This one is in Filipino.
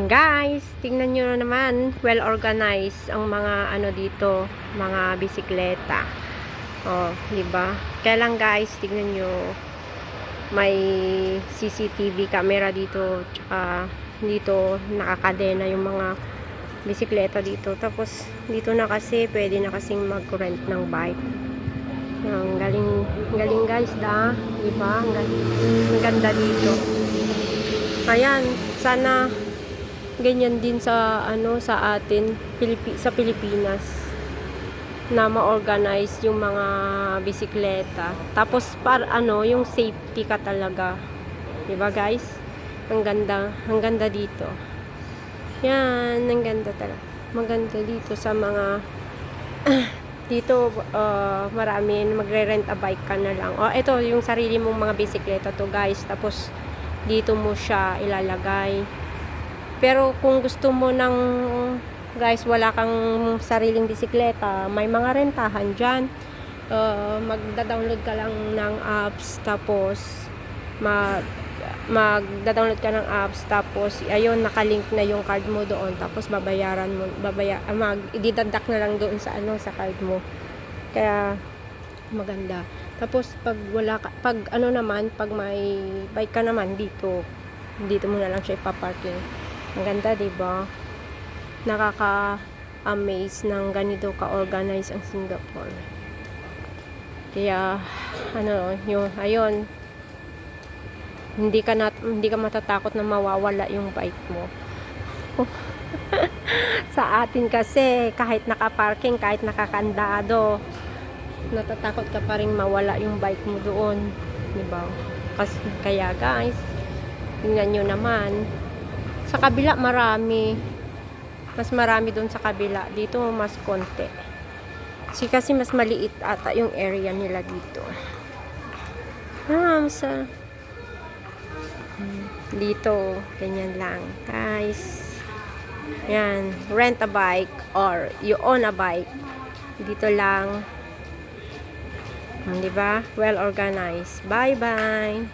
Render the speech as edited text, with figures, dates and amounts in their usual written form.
Guys, tingnan nyo naman, well organized ang mga ano dito, mga bisikleta. Oh, 'di ba? Kaya lang guys, tingnan nyo, may CCTV camera dito, tsaka dito nakakadena yung mga bisikleta dito. Tapos dito na kasi pwede na kasing mag-rent ng bike. Ang galing guys, 'di ba? Ang ganda dito. Ayan, sana ganyan din sa sa atin sa Pilipinas na ma-organize yung mga bisikleta, tapos yung safety ka talaga, 'di ba guys? Ang ganda dito. Yan, ang ganda talaga. Maganda dito sa mga dito marami magre-rent a bike ka na lang. Ito yung sarili mong mga bisikleta to guys, tapos dito mo siya ilalagay. Pero kung gusto mo guys, wala kang sariling bisikleta, may mga rentahan dyan. Magda-download ka lang ng apps, tapos magda-download ka ng apps, tapos ayun, nakalink na yung card mo doon, tapos i-deduct na lang doon sa sa card mo. Kaya maganda. Tapos pag may bike ka naman dito mo na lang siya ipaparking. Ang ganda, 'di ba? Nakaka-amaze ng ganito ka-organize ang Singapore. Kaya ayun, hindi ka matatakot na mawawala yung bike mo. Sa atin kasi kahit naka-parking, kahit nakakandado, natatakot ka pa ring mawala yung bike mo doon, 'di ba? Kaya guys, tingnan niyo naman. Sa kabila mas marami doon sa kabila. Dito mas konti. Kasi mas maliit ata yung area nila dito. Dito, ganyan lang guys. Yan, rent a bike or you own a bike. Dito lang. 'Di ba? Well organized. Bye bye.